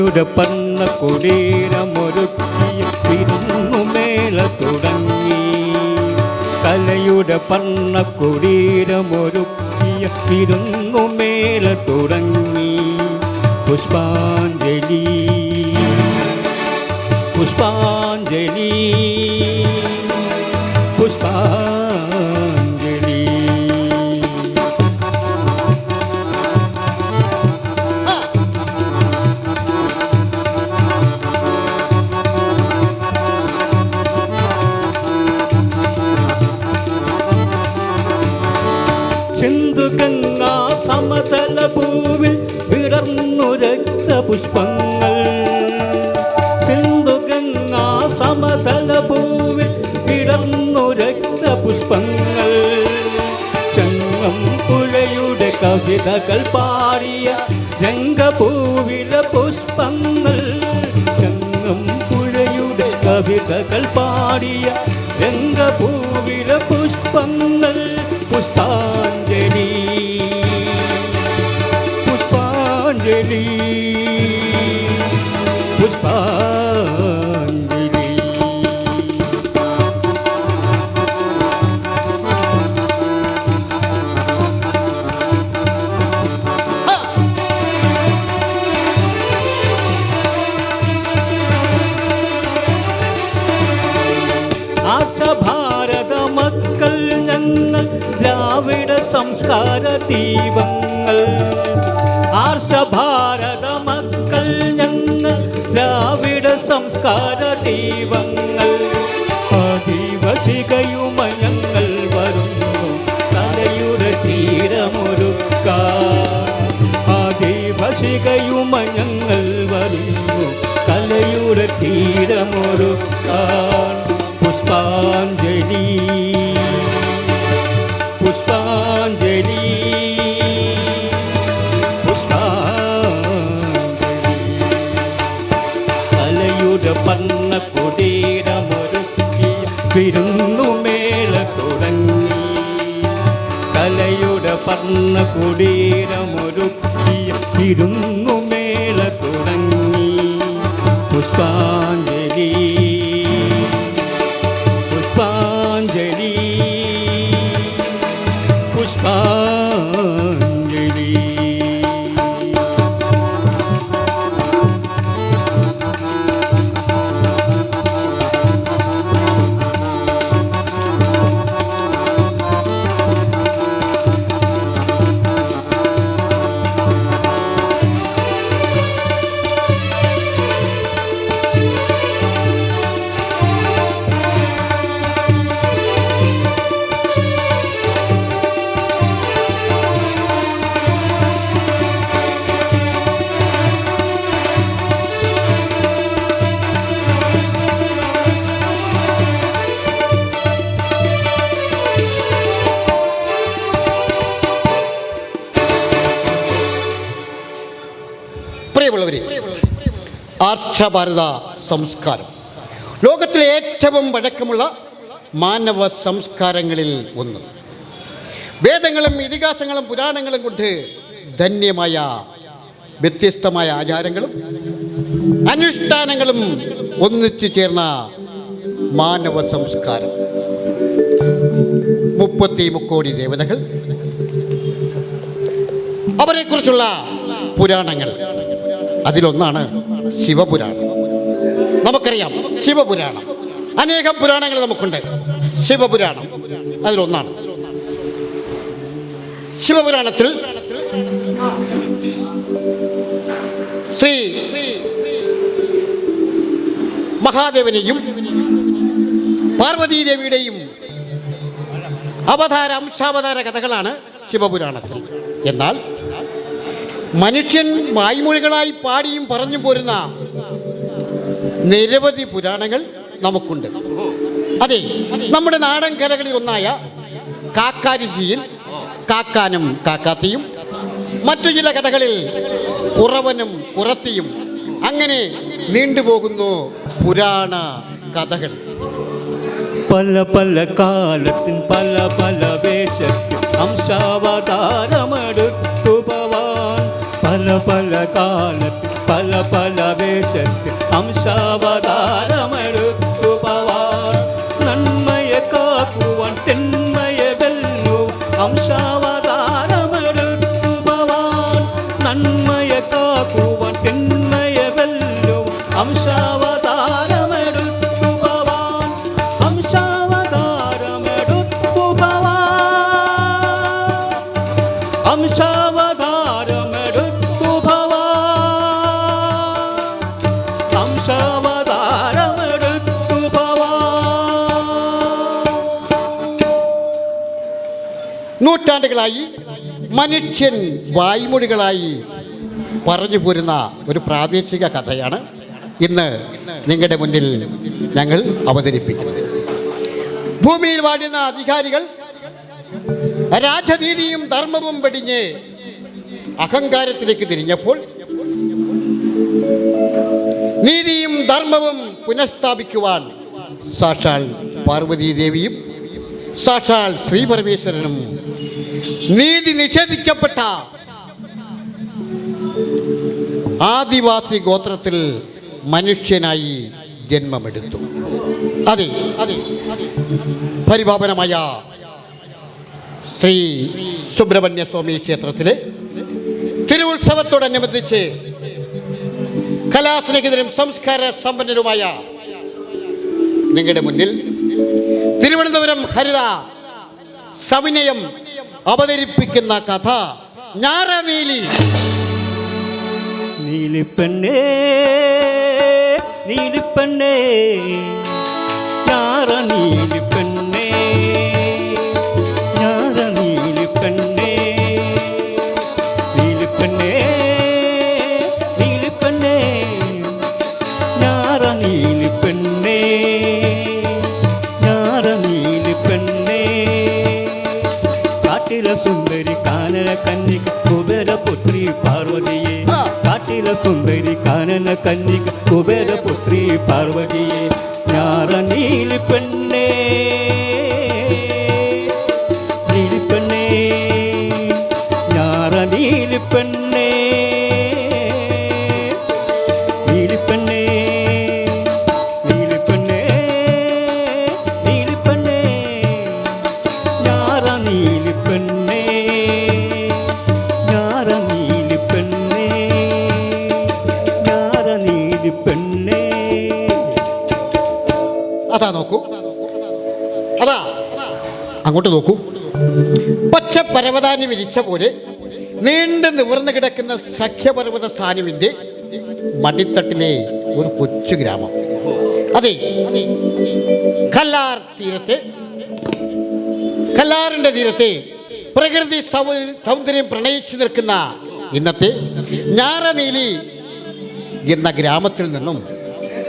പർണ്ണ കുടീരമൊരുക്കിയ വിരുന്നുമേള തുടങ്ങി. കലയുടെ പർണ്ണ കുടീരമൊരുക്കിയ വിരുന്നുമേള തുടങ്ങി. പുഷ്പാഞ്ജലി പുഷ്പാഞ്ജലി പുഷ്പാഞ്ജലി. സിന്ധുഗംഗാ സമതല ഭൂവിൽ വിടർന്നു രക്തപുഷ്പങ്ങൾ. സിന്ധുഗംഗാ സമതല ഭൂവിൽ വിടർന്നു രക്തപുഷ്പങ്ങൾ. ചങ്ങം പുഴയുടെ കവിതകൾ പാടിയ രംഗഭൂവിലെ പുഷ്പങ്ങൾ. ചങ്ങം പുഴയുടെ കവിതകൾ പാടിയ രംഗഭൂവിലെ പുഷ്പങ്ങൾ. പുഷ്പാഞ്ജലി പുഷ്പാഞ്ജലി പുഷ്പാഞ്ജലി. ആർഷഭാരത മക്കൾ ഞങ്ങൾ ദ്രാവിഡ സംസ്കാര ദീപങ്ങൾ. ആർഷഭാരത മക്കൾ ഞങ്ങൾ ദ്രാവിഡ സംസ്കാര ദീപങ്ങൾ. ആദിവാസികയുമയങ്ങൾ വരുന്നു കലയുടെ തീരമൊരുക്കാൻ. ആദിവാസികയുമയങ്ങൾ വരുന്നു കലയുടെ തീരമൊരുക്കാൻ. പുഷ്പാഞ്ജലി പുഷ്പാഞ്ജലി പുഷ്പാഞ്ജലി. കലയുടെ പർണ്ണ കുടീരമൊരുക്കിയ വിരുന്നുമേള തുടങ്ങി. കലയുടെ പർണ്ണ കുടീരമൊരുക്കിയ വിരുന്നുമേള തുടങ്ങി. പുഷ്പാഞ്ജലി പുഷ്പാഞ്ജലി പുഷ്പാഞ്ജലി. ആർഷഭാരത സംസ്കാരം ലോകത്തിലെ ഏറ്റവും പഴക്കമുള്ള മാനവ സംസ്കാരങ്ങളിൽ ഒന്ന്. വേദങ്ങളും ഇതിഹാസങ്ങളും പുരാണങ്ങളും കൊണ്ട് ധന്യമായ വ്യത്യസ്തമായ ആചാരങ്ങളും അനുഷ്ഠാനങ്ങളും ഒന്നിച്ചു ചേർന്ന മാനവ സംസ്കാരം. 33 കോടി ദേവതകൾ, അവരെക്കുറിച്ചുള്ള പുരാണങ്ങൾ. അതിലൊന്നാണ് ശിവപുരാണം. നമുക്കറിയാം ശിവപുരാണം. അനേകം പുരാണങ്ങൾ നമുക്കുണ്ട്. ശിവപുരാണം അതിലൊന്നാണ്. ശിവപുരാണത്തിൽ ശ്രീ മഹാദേവനെയും പാർവതീദേവിയുടെയും അംശാവതാര കഥകളാണ് ശിവപുരാണത്തിൽ. എന്നാൽ മനുഷ്യൻ വായ്മൊഴികളായി പാടിയും പറഞ്ഞു പോരുന്ന നിരവധി പുരാണങ്ങൾ നമുക്കുണ്ട്. അതെ, നമ്മുടെ നാടൻ കലകളിൽ ഒന്നായ കാക്കാരിശിയിൽ കാക്കാനും കാക്കാത്തിയും, മറ്റു ചില കഥകളിൽ കുറവനും കുറത്തിയും, അങ്ങനെ നീണ്ടുപോകുന്നു പുരാണ കഥകൾ. പല പല കാലത്തിൻ പല പല വേഷത്തിൽ അംശാവതാരമെടുത്തു ഭവാൻ. പല പല കാലത്തിൽ പല പല വേഷത്തിൽ അംശാവതാരമെടുത്തു ഭവാൻ നന്മയെ കാക്കുവാൻ തിന്മയെ വെല്ലു അംശാവതാരമെടുത്തു ഭവാൻ നന്മയെ കാക്കുവാൻ തിന്മയെ വെല്ലു അംശാവതാരമെടുത്തു ഭവാൻ അംശാവതാരമെടുത്തു ഭവാൻ അംശാവതാരമെടുത്തു ഭവാൻ അംശാവതാരമെടുത്തു ഭവാൻ. നൂറ്റാണ്ടുകളായി മനുഷ്യൻ വായ്മൊഴികളായി പറഞ്ഞു പോരുന്ന ഒരു പ്രാദേശിക കഥയാണ് ഇന്ന് നിങ്ങളുടെ മുന്നിൽ ഞങ്ങൾ അവതരിപ്പിക്കുന്നത്. ഭൂമിയിൽ വാഴുന്ന അധികാരികൾ രാജനീതിയും ധർമ്മവും വെടിഞ്ഞ് അഹങ്കാരത്തിലേക്ക് തിരിഞ്ഞപ്പോൾ നീതിയും ധർമ്മവും പുനഃസ്ഥാപിക്കുവാൻ സാക്ഷാൽ പാർവതീദേവിയും സാക്ഷാൽ ശ്രീ പരമേശ്വരനും നീതി നിഷേധിക്കപ്പെട്ട ആദിവാസി ഗോത്രത്തിൽ മനുഷ്യനായി ജന്മമെടുത്തു. അതെ അതെ പരിപാവനമായ ശ്രീ സുബ്രഹ്മണ്യ സ്വാമി ക്ഷേത്രത്തിലെ തിരുവുത്സവത്തോടനുബന്ധിച്ച് കലാസ്നേഹിതരും സംസ്കാര സമ്പന്നരുമായ നിങ്ങളുടെ മുന്നിൽ തിരുവനന്തപുരം ഹരിത സവിനയം അവതരിപ്പിക്കുന്ന കഥ ഞാറനീലി. നീലിപ്പെണ്ണേ നീലിപ്പെണ്ണേ ഞാറ നീലിപ്പെണ്ണേ ഞാറ നീലിപ്പെണ്ണേ നീലിപ്പെണ്ണേ നീലിപ്പെണ്ണേ ഞാറ നീലിപ്പെണ്ണേ ഞാറ നീലിപ്പെണ്ണേ കാട്ടിലെ സുന്ദരി കാനന കന്യക കുബേരപുത്രി പാർവതിയെ കാട്ടിലെ സുന്ദരി കാനന കന്യക കുബേരപുത്രി പാർവതിയെ ഞാറ നീലിപ്പെണ്ണേ നീലിപ്പെണ്ണേ ഞാറ നീലിപ്പെണ്ണേ നീലിപ്പെണ്ണേ നീലിപ്പെണ്ണേ നീലിപ്പെണ്ണേ ഞാറ നീലിപ്പെണ്ണേ ഞാറ നീലിപ്പെണ്ണേ ഞാറ നീലിപ്പെണ്ണേ. അതാ നോക്കൂ, അതാ അങ്ങോട്ട് നോക്കൂ. പച്ച പരവതാനി വിരിച്ച പോലെ നീണ്ടു നിവർന്നു കിടക്കുന്ന സഖ്യപർവ്വത സ്ഥാനുവിൻ്റെ മടിത്തട്ടിലെ ഒരു കൊച്ചു ഗ്രാമം. അതെ, കല്ലാർ തീരത്തെ കല്ലാറിൻ്റെ തീരത്തെ പ്രകൃതി സൗന്ദര്യം പ്രണയിച്ചു നിൽക്കുന്ന ഇന്നത്തെ ഞാറനീലി എന്ന ഗ്രാമത്തിൽ നിന്നും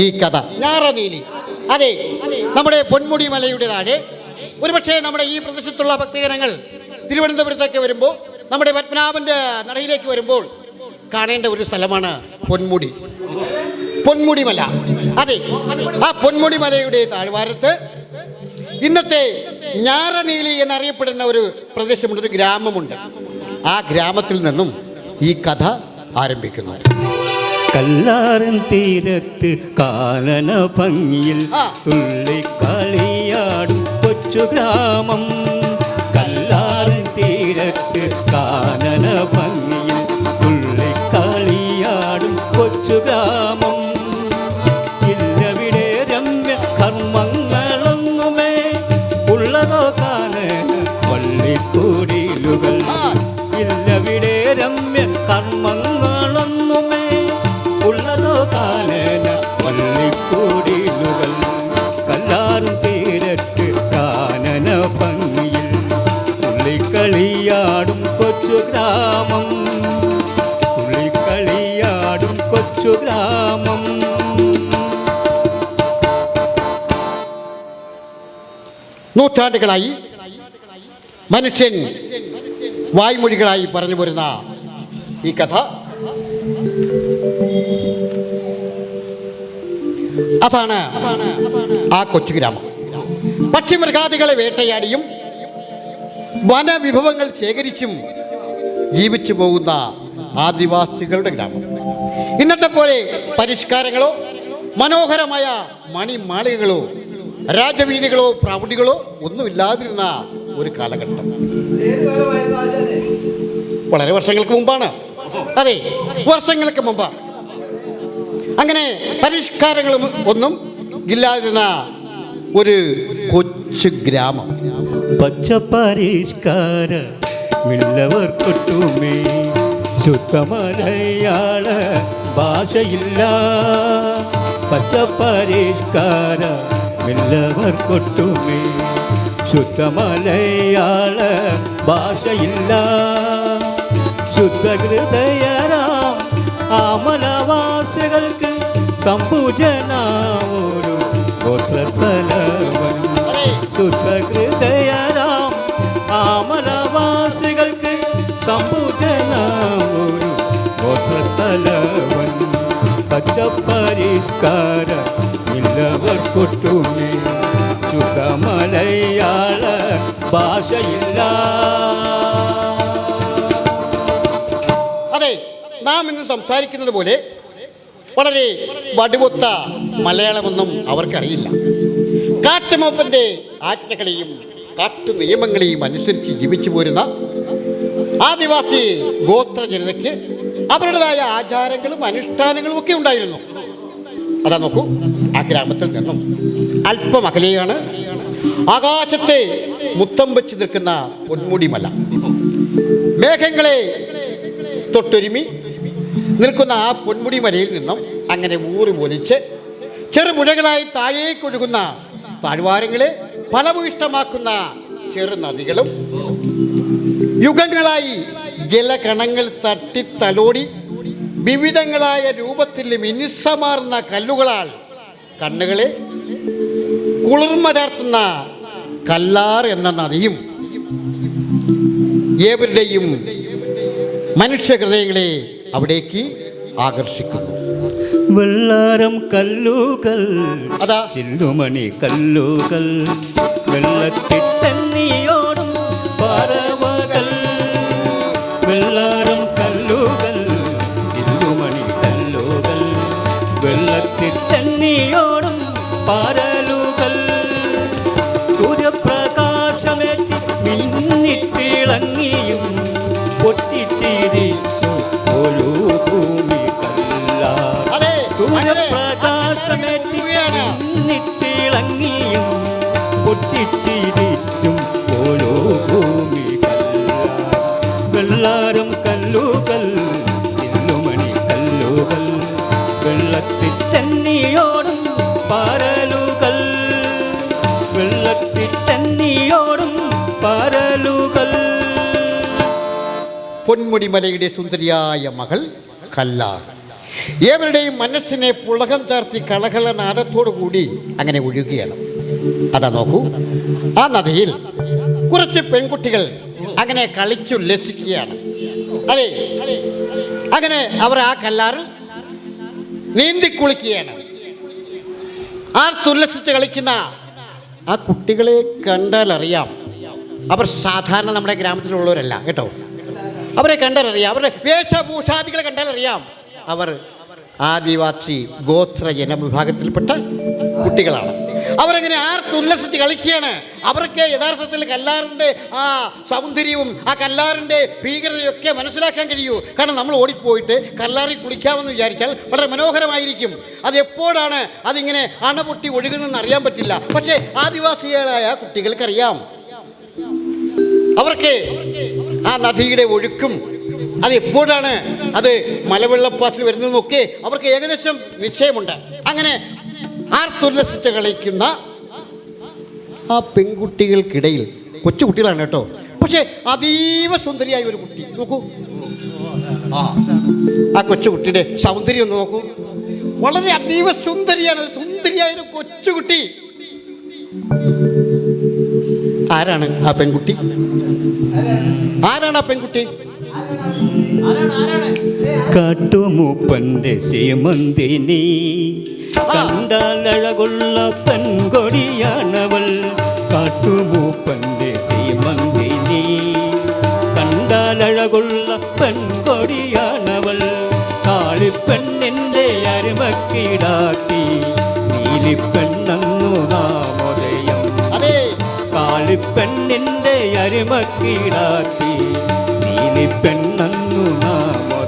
ഈ കഥ. ഞാറനീലി, അതെ, നമ്മുടെ പൊന്മുടി മലയുടെ താഴെ ഒരുപക്ഷെ നമ്മുടെ ഈ പ്രദേശത്തുള്ള ഭക്തജനങ്ങൾ തിരുവനന്തപുരത്തേക്ക് വരുമ്പോൾ, നമ്മുടെ പത്മനാഭൻ്റെ നടയിലേക്ക് വരുമ്പോൾ കാണേണ്ട ഒരു സ്ഥലമാണ് പൊന്മുടി മല. അതെ, ആ പൊന്മുടി മലയുടെ താഴ്വാരത്ത് ഇന്നത്തെ ഞാറനീലി എന്നറിയപ്പെടുന്ന ഒരു പ്രദേശമുണ്ട്, ഒരു ഗ്രാമമുണ്ട്. ആ ഗ്രാമത്തിൽ നിന്നും ഈ കഥ ആരംഭിക്കുന്നു. കല്ലാറിൻ തീരത്ത് കാനന ഭംഗിയിൽ തുള്ളിക്കളിയാടും കൊച്ചു ഗ്രാമം. കല്ലാറിൻ തീരത്ത് കാനന ഭംഗിയിൽ തുള്ളിക്കളിയാടും കൊച്ചു ഗ്രാമം. ഇല്ലവിടെ രമ്യ കർമ്മങ്ങളൊന്നുമേ ഉള്ളതോ കാനന വള്ളിക്കൂടിലുകൾ. ഇല്ലവിടെ രമ്യ കർമ്മങ്ങളൊന്നുമേ ഉള്ളതോ കാനന വള്ളിക്കൂടിലുകൾ. കല്ലാറും തീരത്ത് കാനന ഭംഗിയിൽ തുള്ളിക്കളിയാടും കൊച്ചു ഗ്രാമം. തുള്ളിക്കളിയാടും കൊച്ചു ഗ്രാമം. നൂറ്റാണ്ടുകളായി മനുഷ്യൻ വായ്മൊഴികളായി പറഞ്ഞു പോരുന്ന ഈ കഥ അതാണ് ആ കൊച്ചു ഗ്രാമം. പക്ഷിമൃഗാദികളെ വേട്ടയാടിയും വനവിഭവങ്ങൾ ശേഖരിച്ചും ജീവിച്ചു പോകുന്ന ആദിവാസികളുടെ ഗ്രാമം. ഇന്നത്തെ പോലെ പരിഷ്കാരങ്ങളോ മനോഹരമായ മണിമാളികകളോ രാജവീതികളോ പ്രൗഢികളോ ഒന്നുമില്ലാതിരുന്ന ഒരു കാലഘട്ടം. വളരെ വർഷങ്ങൾക്ക് മുമ്പാണ്. അതെ, വർഷങ്ങൾക്ക് മുമ്പ് അങ്ങനെ പരിഷ്കാരങ്ങളും ഒന്നും ഇല്ലാതിരുന്ന ഒരു കൊച്ചു ഗ്രാമം. പച്ചപ്പരിഷ്കാര മില്ലവർ കൊട്ടുമേ ശുദ്ധമലയാള ഭാഷയില്ല. പച്ചപ്പരിഷ്കാര മില്ലവർ കൊട്ടുമേ ശുദ്ധമലയാള ഭാഷയില്ല. ശുദ്ധഹൃദയരാം ആമലവാസികൾക്ക് സംപൂജനാമൊരു ഗോത്രത്തലവൻ. ശുദ്ധഹൃദയരാം ആമലവാസികൾക്ക് സംപൂജനാമൊരു ഗോത്രത്തലവൻ. പച്ചപ്പരിഷ്കാര ഇല്ലവർ കൊട്ടുമേ ശുദ്ധമലയാള ഭാഷയില്ല. അതെ, നാം ഇന്ന് സംസാരിക്കുന്നത് പോലെ വളരെ വടുവൊത്ത മലയാളമൊന്നും അവർക്കറിയില്ല. കാട്ടുമൂപ്പൻ്റെ ആജ്ഞകളെയും കാട്ടു നിയമങ്ങളെയും അനുസരിച്ച് ജീവിച്ചു പോരുന്ന ആദിവാസി ഗോത്ര ജനതയ്ക്ക് അവരുടേതായ ആചാരങ്ങളും അനുഷ്ഠാനങ്ങളും ഒക്കെ ഉണ്ടായിരുന്നു. അതാ നോക്കൂ, ആ ഗ്രാമത്തിൽ നിന്നും അല്പം അകലെയാണ് ആകാശത്തെ മുത്തം വെച്ച് നിൽക്കുന്ന പൊന്മുടി മല. മേഘങ്ങളെ തൊട്ടൊരുമി നിൽക്കുന്ന ആ പൊന്മുടി മലയിൽ നിന്നും അങ്ങനെ ഊറി പൊലിച്ച് ചെറുപുഴകളായി താഴേക്കൊഴുകുന്ന താഴ്വാരങ്ങളെ ഫലഭൂയിഷ്ടമാക്കുന്ന ചെറു നദികളും യുഗങ്ങളായി ജലകണങ്ങൾ തട്ടിത്തലോടി വിവിധങ്ങളായ രൂപത്തിൽ മിനുസമാർന്ന കല്ലുകളാൽ കണ്ണുകളെ കുളിർമ ചാർത്തുന്ന കല്ലാർ എന്ന നദിയും ഏവരുടെയും മനുഷ്യഹൃദയങ്ങളെ അവിടേക്ക് ആകർഷിക്കുന്നു. വെള്ളാരം കല്ലുകൾ, അതാ ചില്ലുമണി കല്ലുകൾ, വെള്ളത്തിട്ടന്നിയോടും പറവകൾ. വെള്ളാരം കല്ലുകൾ, ചില്ലുമണി കല്ലുകൾ, വെള്ളത്തിട്ടന്നിയോടും പാരലുകൾ. സൂര്യപ്രകാശമേറ്റി മിന്നിത്തിളങ്ങിയും പൊട്ടിച്ചിരിച്ചു ഒരു ഭൂമി കല്ലാർ. സൂര്യപ്രകാശമേറ്റി മിന്നിത്തിളങ്ങിയും പൊട്ടിച്ചിരിച്ചും ഓരോ ഭൂമി കല്ലാർ. വെള്ളാരം കല്ലുകൾ, ചില്ലുമണി കല്ലുകൾ, വെള്ളത്തിൽ ചെന്നിയോടും പാരലുകൾ. വെള്ളത്തിൽ ചെന്നിയോടും പാരലുകൾ. പൊന്മുടിമലയുടെ സുന്ദരിയായ മകൾ കല്ലാർ ഏവരുടെയും മനസ്സിനെ പുളകം ചാർത്തി കളകള നാദത്തോടു കൂടി അങ്ങനെ ഒഴുകുകയാണ്. അതാ നോക്കൂ, ആ നദിയിൽ കുറച്ച് പെൺകുട്ടികൾ അങ്ങനെ കളിച്ചുല്ലസിക്കുകയാണ്. അതെ, അങ്ങനെ അവർ ആ കല്ലാറിൽ നീന്തിക്കുളിക്കുകയാണ്. ആർത്തുല്ലസിച്ച് കളിക്കുന്ന ആ കുട്ടികളെ കണ്ടാൽ അറിയാം അവർ സാധാരണ നമ്മുടെ ഗ്രാമത്തിലുള്ളവരല്ല കേട്ടോ. അവരെ കണ്ടാലറിയാം, അവരുടെ വേഷഭൂഷാദികളെ കണ്ടാലറിയാം അവർ ആദിവാസി ഗോത്ര ജനവിഭാഗത്തിൽപ്പെട്ട കുട്ടികളാണ്. അവരങ്ങനെ ആർത്തുല്ലസിച്ച് കളിക്കുകയാണ്. അവർക്ക് യഥാർത്ഥത്തിൽ കല്ലാറിൻ്റെ ആ സൗന്ദര്യവും ആ കല്ലാറിൻ്റെ ഭീകരതയൊക്കെ മനസ്സിലാക്കാൻ കഴിയൂ. കാരണം നമ്മൾ ഓടിപ്പോയിട്ട് കല്ലാറിൽ കുളിക്കാമെന്ന് വിചാരിച്ചാൽ വളരെ മനോഹരമായിരിക്കും. അത് എപ്പോഴാണ് അതിങ്ങനെ അണപൊട്ടി ഒഴുകുന്നതെന്ന് അറിയാൻ പറ്റില്ല. പക്ഷേ ആദിവാസികളായ കുട്ടികൾക്കറിയാം. അവർക്ക് ആ നദിയുടെ ഒഴുക്കും അത് എപ്പോഴാണ് അത് മലവെള്ളപ്പാച്ചിൽ വരുന്നതെന്നൊക്കെ അവർക്ക് ഏകദേശം നിശ്ചയമുണ്ട്. അങ്ങനെ ആർത്തുല്ലസിച്ച് കളിക്കുന്ന ആ പെൺകുട്ടികൾക്കിടയിൽ കൊച്ചുകുട്ടികളാണ് കേട്ടോ, പക്ഷേ അതീവ സുന്ദരിയായ ഒരു കുട്ടി നോക്കൂ. ആ കൊച്ചുകുട്ടിയുടെ സൗന്ദര്യം ഒന്ന് നോക്കൂ, വളരെ അതീവ സുന്ദരിയാണ്. സുന്ദരിയായ ഒരു കൊച്ചുകുട്ടി. ആരാണ് ആ പെൺകുട്ടി? ആരാണ് ആ പെൺകുട്ടി? കാട്ടുമൂപ്പന്റെ സീമന്തിനി കണ്ടാലഴകുള്ള പെൺകൊടിയാണവൾ. കാട്ടുമൂപ്പന്റെ സീമന്തിനി കണ്ടാലഴകുള്ള പെൺകൊടിയാണവൾ. കാളിപ്പെണ്ണിന്റെ അരിമക്കിടാത്തി നീലിപ്പെണ്ണന്നു നാമോദയം. അതെ കാളിപ്പെണ്ണിൻ്റെ അരിമക്കിടാത്തി നീലിപ്പെണ്ണന്നു നാമോദയം.